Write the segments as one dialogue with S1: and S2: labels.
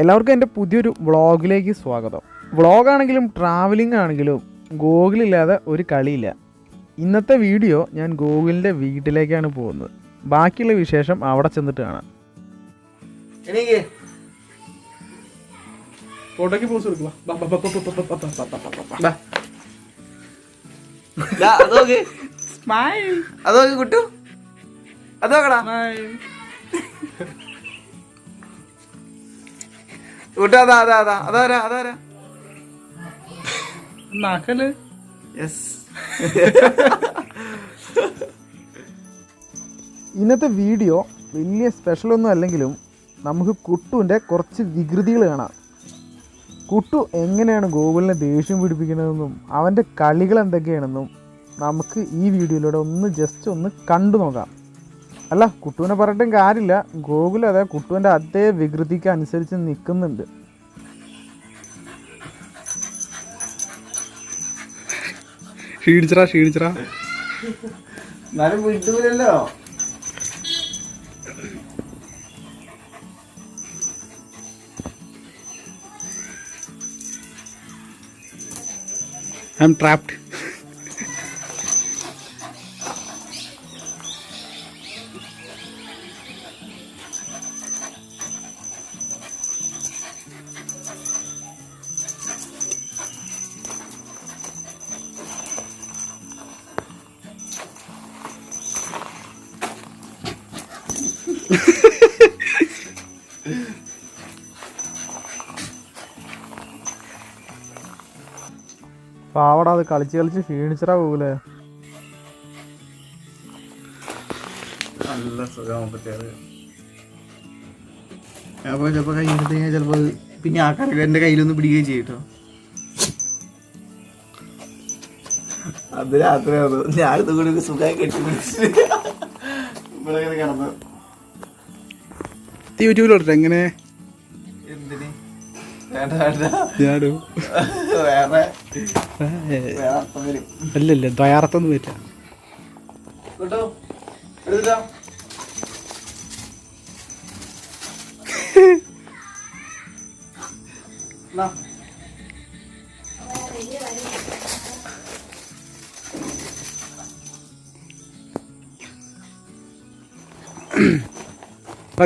S1: എല്ലാവർക്കും എൻ്റെ പുതിയൊരു വ്ളോഗിലേക്ക് സ്വാഗതം. വ്ളോഗാണെങ്കിലും ട്രാവലിംഗ് ആണെങ്കിലും ഗൂഗിളില്ലാതെ ഒരു കളിയില്ല. ഇന്നത്തെ വീഡിയോ ഞാൻ ഗൂഗിളിൻ്റെ വീട്ടിലേക്കാണ് പോകുന്നത്. ബാക്കിയുള്ള വിശേഷം അവിടെ ചെന്നിട്ട് കാണാം. ഫോട്ടോയ്ക്ക് പോസ് കൊടുക്കുക.
S2: കുട്ടു അതോക്കടാ കൂട്ടാ അതാ അതാ അതാ അതാരാ അതാരാ
S1: നാക്കല്. ഇന്നത്തെ വീഡിയോ വലിയ സ്പെഷ്യലൊന്നും അല്ലെങ്കിലും നമുക്ക് കുട്ടുവിൻ്റെ കുറച്ച് വികൃതികൾ കാണാം. കുട്ടു എങ്ങനെയാണ് ഗൂഗിളിനെ ദേഷ്യം പിടിപ്പിക്കുന്നതെന്നും അവൻ്റെ കളികൾ എന്തൊക്കെയാണെന്നും നമുക്ക് ഈ വീഡിയോയിലൂടെ ജസ്റ്റ് ഒന്ന് കണ്ടു നോക്കാം. അല്ല, കുട്ടുവിനെ പറഞ്ഞിട്ടും കാര്യമില്ല, ഗൂഗിൾ അതെ കുട്ടുവിൻ്റെ അതേ വികൃതിക്ക് അനുസരിച്ച് നിൽക്കുന്നുണ്ട്. ക്ഷീണിച്ചറാ
S2: എന്നാലും വിട്ടൂലല്ലോ.
S1: I am trapped. പാവടാ, അത് കളിച്ച് ക്ഷീണിച്ചറാ പോകൂലേ.
S2: നല്ല സുഖം അപ്പൊ ചിലപ്പോ കയ്യെടുത്ത് കഴിഞ്ഞാൽ ചിലപ്പോ പിന്നെ ആ കറി എന്റെ കയ്യിലൊന്ന് പിടിക്കുകയും ചെയ്യട്ടോ. അത് രാത്രിയാണോ ഞാനിത് കൂടി സുഖമായി കെട്ടിപ്പിടിച്ചിട്ട് ഇവിടെ കിടന്നു.
S1: യൂട്യൂബിലോട്ടെ എങ്ങനെ
S2: എന്തിന് വേണ്ട വേണ്ട വേറെ അർത്ഥം വരും.
S1: അല്ലല്ല, ദ്വയാർത്ഥമൊന്നും വരില്ല.
S2: കേട്ടോ എടുത്തിട്ടോ.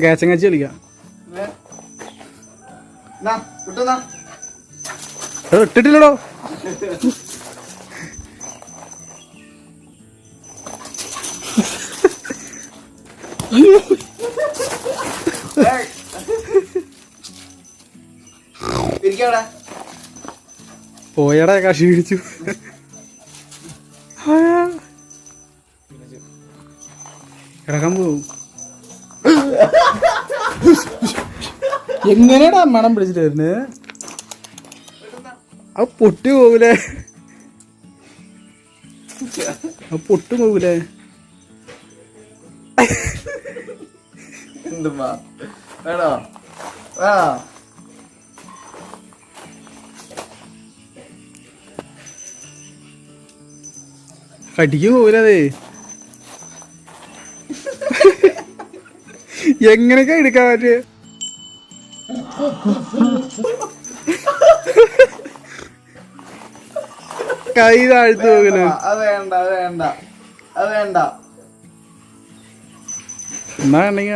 S1: കേച്ചങ്ങാച്ചി കളിക്കാം. ഇട്ടിട്ടില്ലടോ. പോയടാ, ക്ഷീണിച്ചു. കിടക്കാൻ പോവും. എങ്ങനെയാടാ മണം പിടിച്ചിട്ട് വരുന്നത്? അത് പൊട്ടി പോകൂലേ, അത് പൊട്ടു പോകൂലേ.
S2: എന്തുമ്മാ വേണോ വേണോ?
S1: കടിക്ക് പോകൂലേ. എങ്ങനെയൊക്കെ എടുക്കാൻ പറ്റേ? കൈ താഴ്ത്തു പോകല്.
S2: അത് വേണ്ട അത് വേണ്ട അത് വേണ്ട.
S1: എന്നാ ഉണ്ടെങ്കിൽ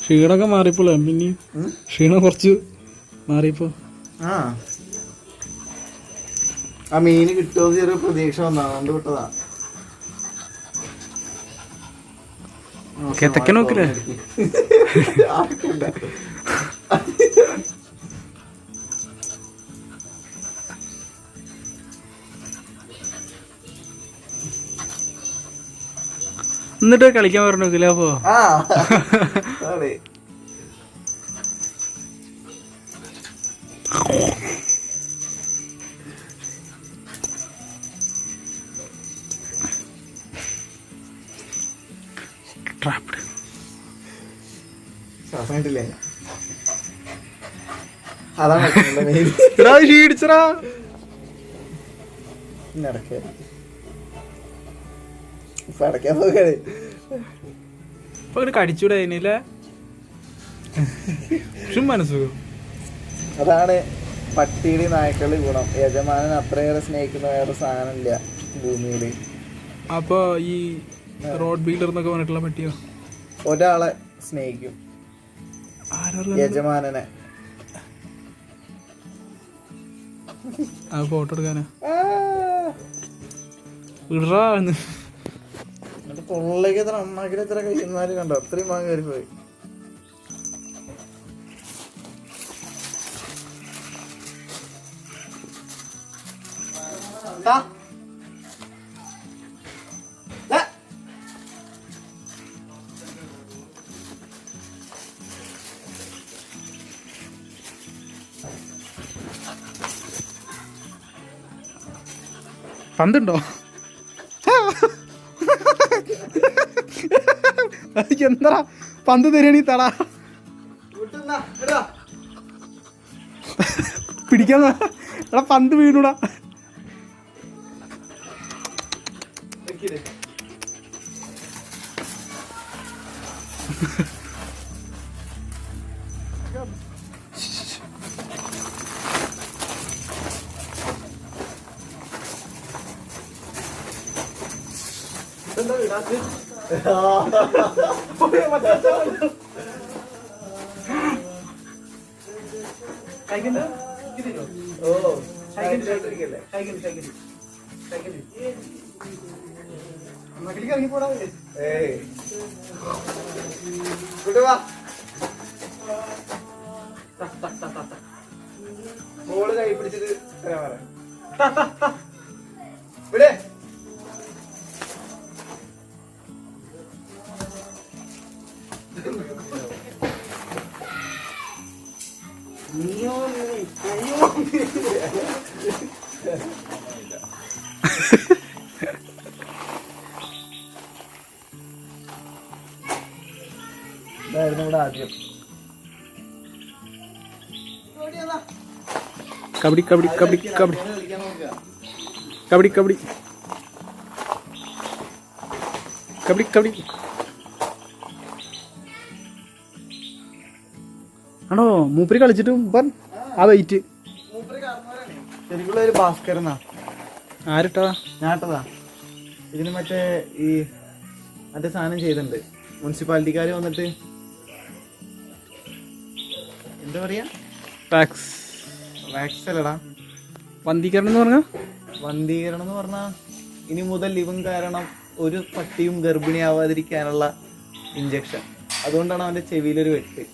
S1: ക്ഷീണമൊക്കെ മാറിയപ്പോളേ, പിന്നെ ക്ഷീണം കുറച്ച് മാറിയപ്പോ
S2: ആ മീന് കിട്ടുമോ ചെറിയ പ്രതീക്ഷ വന്നാ കണ്ടു വിട്ടതാ.
S1: കേത്തക്ക നോക്കില്ലേ.
S3: എന്നിട്ട് കളിക്കാൻ പറഞ്ഞില്ല അപ്പോ
S2: ആ അതെ
S3: ട്രാപ്ഡ്.
S2: ശ്വാസം കിട്ടില്ലേ അതാണ്
S3: എടാ ക്ഷീണിച്ചടാ.
S2: നടക്കേ അടയ്ക്കാൻ പോകണേ.
S3: ഇപ്പൊ കടിച്ചൂടെ അതിനില്ലേ മനസ്സുഖം.
S2: അതാണ് പട്ടിയുടെ നായ്ക്കളുടെ ഗുണം. യജമാനൻ അത്രയേറെ സ്നേഹിക്കുന്ന വേറെ സാധനമില്ല ഭൂമിയില്.
S3: അപ്പൊ ഈ റോഡ് ബീലർ എന്നൊക്കെ പറഞ്ഞിട്ടുള്ള പട്ടിയോ
S2: ഒരാളെ സ്നേഹിക്കും, യജമാനനെ.
S3: ആ ഫോട്ടോ എടുക്കാനാ ഇടാ.
S2: എന്നിട്ട് തൊള്ളേക്ക് എത്ര അണ്ണാക്കിൽ എത്ര കഴിയുന്നാല് കണ്ടോ, അത്രയും വാങ്ങി കയറി പോയി.
S3: പന്തുണ്ടോ? എന്താ പന്ത് തരണീ തടാ പിടിക്കാൻ. എടാ പന്ത് വീണൂടാ.
S2: മോള് കൈ പിടിച്ചിട്ട് തരാൻ പറ. ഇവിടെ ഇതായിരുന്നു ഇവിടെ ആദ്യം.
S3: കബഡി കബഡി കബഡി കബഡി കബഡി കബഡി കബഡി കബഡി ആണോ മൂപ്പര് കളിച്ചിട്ടും ഇപ്പം ആ വെയിറ്റ്
S2: ശരിക്കുള്ള ഒരു ഭാസ്കർ എന്നാ.
S3: ആരിട്ടാ?
S2: ഞാട്ടതാ. ഇതിന് മറ്റേ ഈ മറ്റേ സാധനം ചെയ്തിട്ടുണ്ട് മുനിസിപ്പാലിറ്റിക്കാര് വന്നിട്ട്. എന്താ പറയാ,
S3: ടാക്സ്
S2: വാക്സ് അല്ലടാ,
S3: വന്ധീകരണം എന്ന് പറഞ്ഞാ
S2: വന്ധീകരണം എന്ന് പറഞ്ഞാ ഇനി മുതൽ ഇവൻ കാരണം ഒരു പട്ടിയും ഗർഭിണിയാവാതിരിക്കാനുള്ള ഇഞ്ചക്ഷൻ. അതുകൊണ്ടാണ് അവന്റെ ചെവിയിലൊരു വെട്ട്.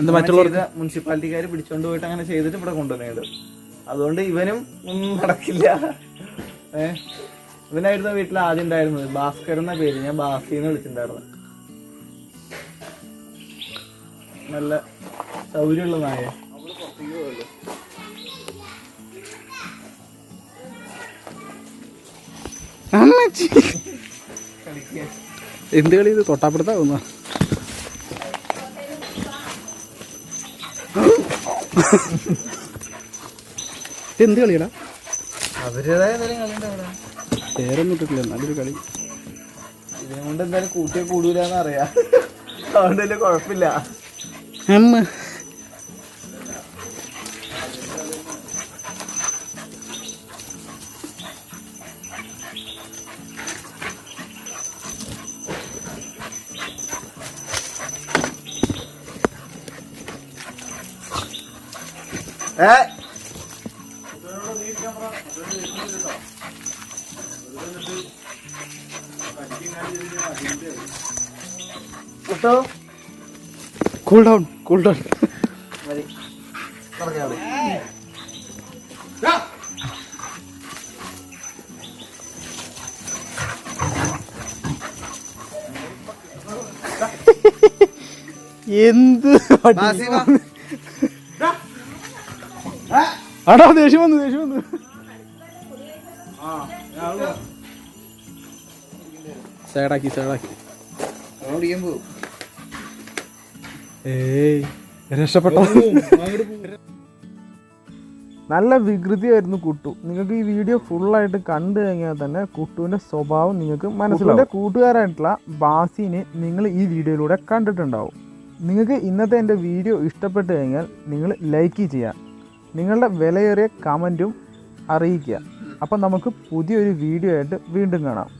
S3: എന്താ മറ്റുള്ളവർക്ക്
S2: മുനിസിപ്പാലിറ്റിക്കാര് പിടിച്ചോണ്ട് പോയിട്ട് അങ്ങനെ ചെയ്തിട്ട് ഇവിടെ കൊണ്ടുവന്നത്. അതുകൊണ്ട് ഇവനും ഒന്നും നടക്കില്ല. ഇവനായിരുന്നു വീട്ടിൽ ആദ്യം ഉണ്ടായിരുന്നത്, ഭാസ്കർ എന്ന പേര്. ഞാൻ ബാസിന്ന് വിളിച്ചിട്ടുണ്ടായിരുന്നു. നല്ല സൗകര്യമുള്ള നായ.
S3: എന്ത് കളി ഇത്? തൊട്ടാപ്പെടുത്താവുന്ന എന്ത് കളിയടാ?
S2: അവരുടേതായ എന്തെങ്കിലും കളി ഉണ്ടാവില്ല.
S3: പേരൊന്നും ഇട്ടിട്ടില്ല, നല്ലൊരു കളി.
S2: ഇതിനെ കൊണ്ട് എന്തായാലും കൂട്ടിയെ കൂടൂലെന്ന് അറിയാം. അതുകൊണ്ട് വലിയ കുഴപ്പമില്ല.
S3: അമ്മ കൂൾ ഡൗൺ, കൂൾ ഡൗൺ.
S1: എന്ത് അടാ ദേഷ്യം വന്നു സൈഡാക്കി ഏയ് രക്ഷപ്പെട്ടോ. നല്ല വികൃതിയായിരുന്നു കുട്ടു. നിങ്ങൾക്ക് ഈ വീഡിയോ ഫുള്ളായിട്ട് കണ്ടു കഴിഞ്ഞാൽ തന്നെ കുട്ടുവിൻ്റെ സ്വഭാവം നിങ്ങൾക്ക് മനസ്സിലാവും. കൂട്ടുകാരായിട്ടുള്ള ബാസിനെ നിങ്ങൾ ഈ വീഡിയോയിലൂടെ കണ്ടിട്ടുണ്ടാവും. നിങ്ങൾക്ക് ഇന്നത്തെ എൻ്റെ വീഡിയോ ഇഷ്ടപ്പെട്ട് കഴിഞ്ഞാൽ നിങ്ങൾ ലൈക്ക് ചെയ്യുക, നിങ്ങളുടെ വിലയേറിയ കമൻറ്റും അറിയിക്കുക. അപ്പം നമുക്ക് പുതിയൊരു വീഡിയോ ആയിട്ട് വീണ്ടും കാണാം.